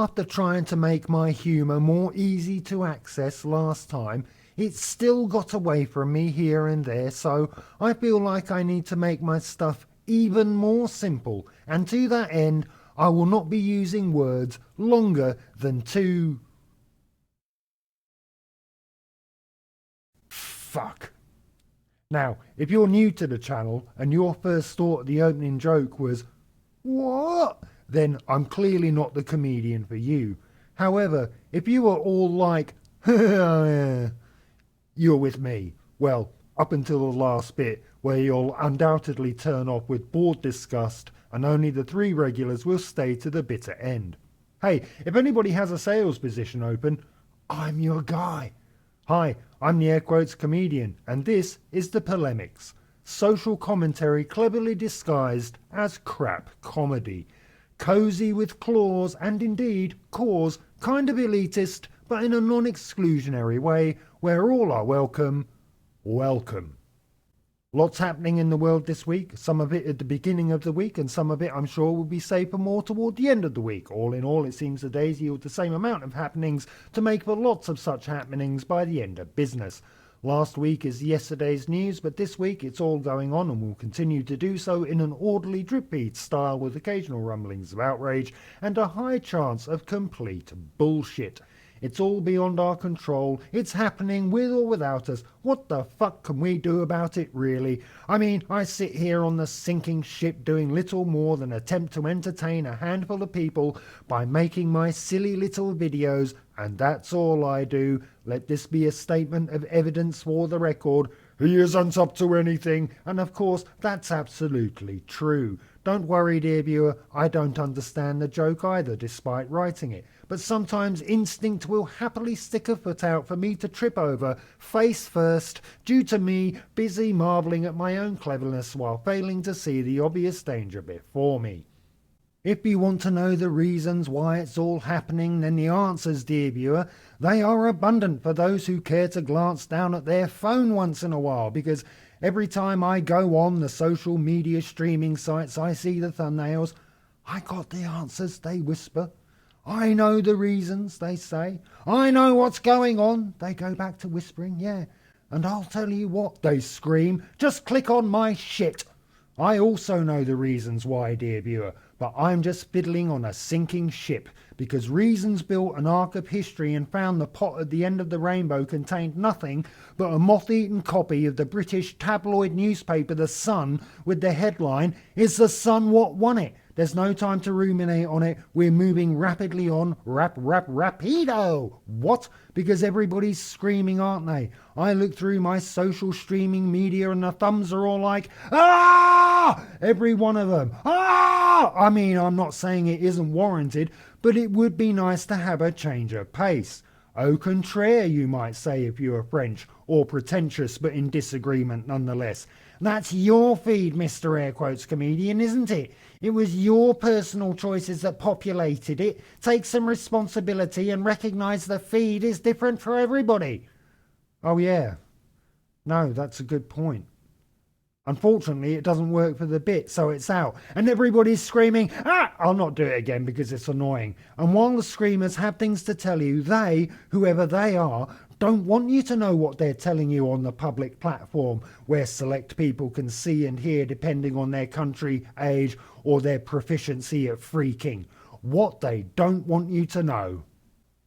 after trying to make my humour more easy to access last time, it's still got away from me here and there, so I feel like I need to make my stuff even more simple, and to that end, I will not be using words longer than 2... Fuck. Now, if you're new to the channel and your first thought at the opening joke was, "What?" then I'm clearly not the comedian for you. However, if you are all like, "You're with me," well, up until the last bit, where you'll undoubtedly turn off with bored disgust, and only the 3 regulars will stay to the bitter end. Hey, if anybody has a sales position open, I'm your guy. Hi, I'm the Air Quotes Comedian, and this is the Polemics, social commentary cleverly disguised as crap comedy. Cosy with claws and indeed cause, kind of elitist, but in a non-exclusionary way, where all are welcome. Welcome. Lots happening in the world this week, some of it at the beginning of the week, and some of it I'm sure will be safer more toward the end of the week. All in all, it seems the days yield the same amount of happenings to make for lots of such happenings by the end of business. Last week is yesterday's news, but this week it's all going on and will continue to do so in an orderly drip feed style with occasional rumblings of outrage and a high chance of complete bullshit. It's all beyond our control. It's happening with or without us. What the fuck can we do about it, really? I mean, I sit here on the sinking ship doing little more than attempt to entertain a handful of people by making my silly little videos, and that's all I do. Let this be a statement of evidence for the record. He isn't up to anything, and of course, that's absolutely true. Don't worry, dear viewer, I don't understand the joke either, despite writing it. But sometimes instinct will happily stick a foot out for me to trip over, face first, due to me busy marvelling at my own cleverness while failing to see the obvious danger before me. If you want to know the reasons why it's all happening, then the answers, dear viewer, they are abundant for those who care to glance down at their phone once in a while, because every time I go on the social media streaming sites, I see the thumbnails. I got the answers, they whisper. I know the reasons, they say. I know what's going on, they go back to whispering, yeah. And I'll tell you what, they scream, just click on my shit. I also know the reasons why, dear viewer, but I'm just fiddling on a sinking ship, because reasons built an arc of history and found the pot at the end of the rainbow contained nothing but a moth-eaten copy of the British tabloid newspaper The Sun with the headline, "Is the Sun what won it?" There's no time to ruminate on it. We're moving rapidly on. Rapido! What? Because everybody's screaming, aren't they? I look through my social streaming media and the thumbs are all like, "Ah!" Every one of them. "Ah!" I mean, I'm not saying it isn't warranted, but it would be nice to have a change of pace. Au contraire, you might say if you were French, or pretentious but in disagreement nonetheless. That's your feed, Mr. Air Quotes Comedian, isn't it? It was your personal choices that populated it. Take some responsibility and recognise the feed is different for everybody. Oh yeah. No, that's a good point. Unfortunately, it doesn't work for the bit, so it's out. And everybody's screaming, "Ah!" I'll not do it again because it's annoying. And while the screamers have things to tell you, they, whoever they are, don't want you to know what they're telling you on the public platform, where select people can see and hear depending on their country, age, or their proficiency at freaking. What they don't want you to know.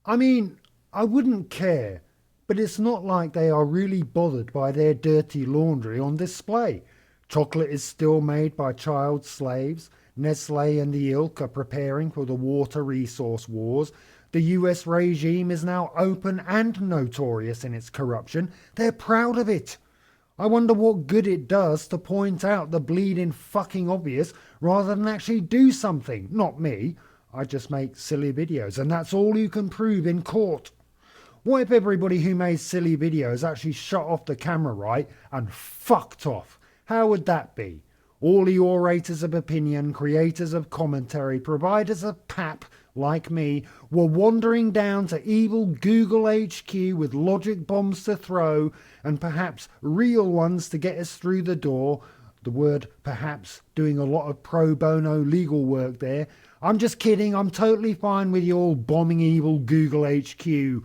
I mean, I wouldn't care. But it's not like they are really bothered by their dirty laundry on display. Chocolate is still made by child slaves. Nestle and the ilk are preparing for the water resource wars. The US regime is now open and notorious in its corruption. They're proud of it. I wonder what good it does to point out the bleeding fucking obvious rather than actually do something. Not me. I just make silly videos and that's all you can prove in court. What if everybody who made silly videos actually shut off the camera right and fucked off? How would that be? All the orators of opinion, creators of commentary, providers of pap, like me, were wandering down to evil Google HQ with logic bombs to throw, and perhaps real ones to get us through the door. The word perhaps doing a lot of pro bono legal work there. I'm just kidding. I'm totally fine with you all bombing evil Google HQ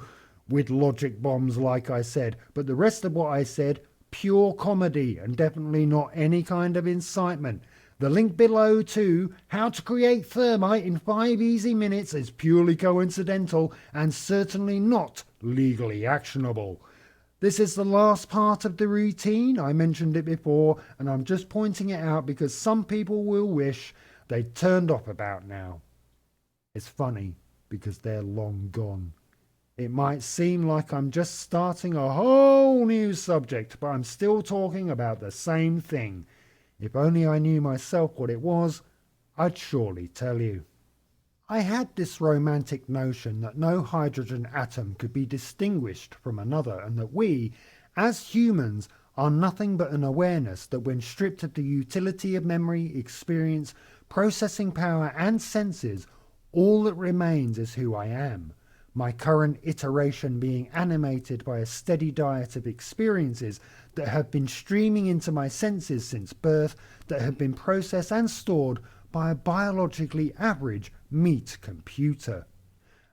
with logic bombs like I said. But the rest of what I said, pure comedy and definitely not any kind of incitement. The link below to how to create thermite in 5 easy minutes is purely coincidental and certainly not legally actionable. This is the last part of the routine. I mentioned it before and I'm just pointing it out because some people will wish they'd turned off about now. It's funny because they're long gone. It might seem like I'm just starting a whole new subject, but I'm still talking about the same thing. If only I knew myself what it was, I'd surely tell you. I had this romantic notion that no hydrogen atom could be distinguished from another and that we, as humans, are nothing but an awareness that when stripped of the utility of memory, experience, processing power and senses, all that remains is who I am. My current iteration being animated by a steady diet of experiences that have been streaming into my senses since birth, that have been processed and stored by a biologically average meat computer.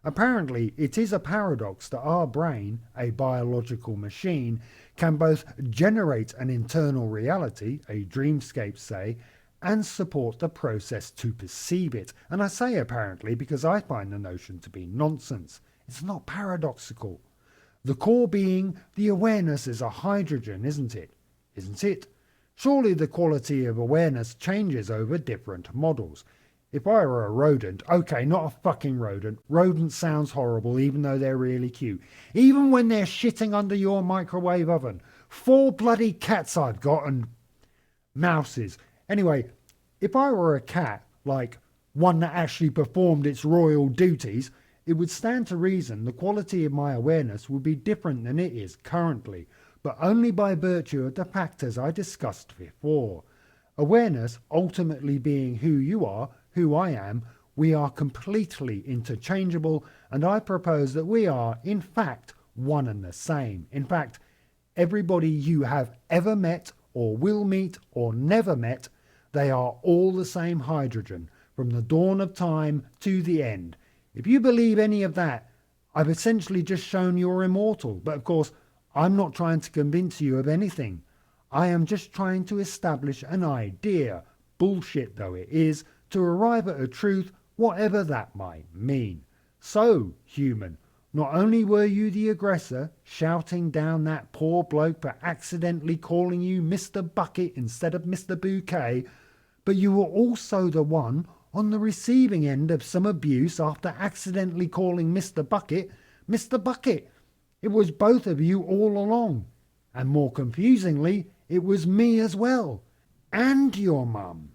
Apparently, it is a paradox that our brain, a biological machine, can both generate an internal reality, a dreamscape say, and support the process to perceive it. And I say apparently because I find the notion to be nonsense. It's not paradoxical. The core being, the awareness is a hydrogen, isn't it? Isn't it? Surely the quality of awareness changes over different models. If I were a rodent, okay, not a fucking rodent. Rodent sounds horrible even though they're really cute. Even when they're shitting under your microwave oven. 4 bloody cats I've got and mouses. Anyway, if I were a cat, like one that actually performed its royal duties, it would stand to reason the quality of my awareness would be different than it is currently, but only by virtue of the factors I discussed before. Awareness ultimately being who you are, who I am, we are completely interchangeable, and I propose that we are, in fact, one and the same. In fact, everybody you have ever met, or will meet, or never met, they are all the same hydrogen, from the dawn of time to the end. If you believe any of that, I've essentially just shown you're immortal. But of course, I'm not trying to convince you of anything. I am just trying to establish an idea, bullshit though it is, to arrive at a truth, whatever that might mean. So, human, not only were you the aggressor, shouting down that poor bloke for accidentally calling you Mr. Bucket instead of Mr. Bouquet, but you were also the one on the receiving end of some abuse after accidentally calling Mr. Bucket Mr. Bucket. It was both of you all along. And more confusingly, it was me as well. And your mum.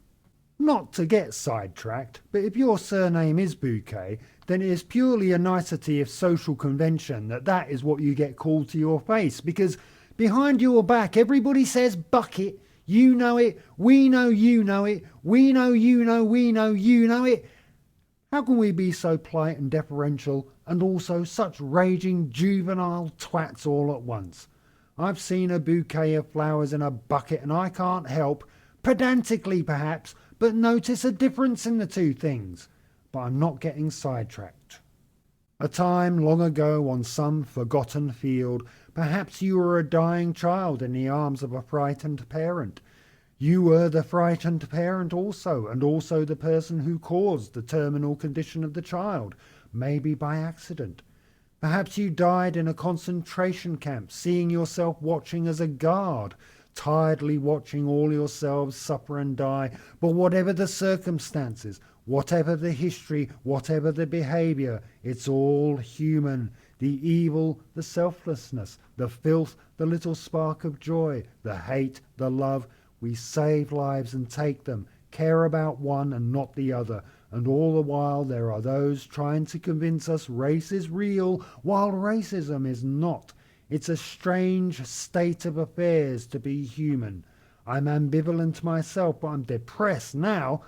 Not to get sidetracked, but if your surname is Bouquet, then it is purely a nicety of social convention that is what you get called to your face, because behind your back everybody says Bucket. You know it, we know you know it, we know you know we know you know it. How can we be so polite and deferential and also such raging juvenile twats all at once? I've seen a bouquet of flowers in a bucket and I can't help, pedantically perhaps, but notice a difference in the two things. But I'm not getting sidetracked. A time long ago on some forgotten field, perhaps you were a dying child in the arms of a frightened parent. You were the frightened parent also, and also the person who caused the terminal condition of the child, maybe by accident. Perhaps you died in a concentration camp, seeing yourself watching as a guard, tiredly watching all yourselves suffer and die. But whatever the circumstances, whatever the history, whatever the behaviour, it's all human. The evil, the selflessness, the filth, the little spark of joy, the hate, the love. We save lives and take them, care about one and not the other. And all the while there are those trying to convince us race is real while racism is not. It's a strange state of affairs to be human. I'm ambivalent myself, but I'm depressed now.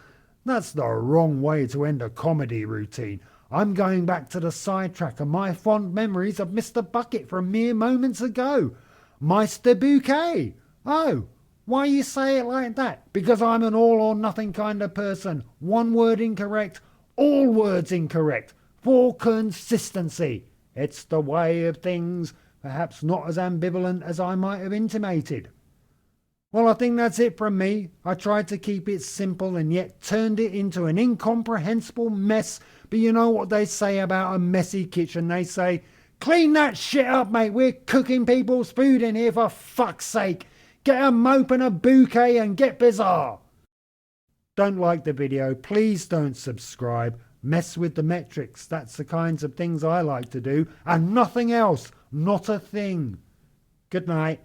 That's the wrong way to end a comedy routine. I'm going back to the sidetrack and my fond memories of Mr. Bucket from mere moments ago. Meister Bouquet. Oh, Why you say it like that? Because I'm an all or nothing kind of person. One word incorrect, all words incorrect. For consistency. It's the way of things, perhaps not as ambivalent as I might have intimated. Well, I think that's it from me. I tried to keep it simple and yet turned it into an incomprehensible mess. But you know what they say about a messy kitchen? They say, clean that shit up, mate. We're cooking people's food in here, for fuck's sake. Get a mope and a bouquet and get bizarre. Don't like the video, please don't subscribe. Mess with the metrics. That's the kinds of things I like to do. And nothing else. Not a thing. Good night.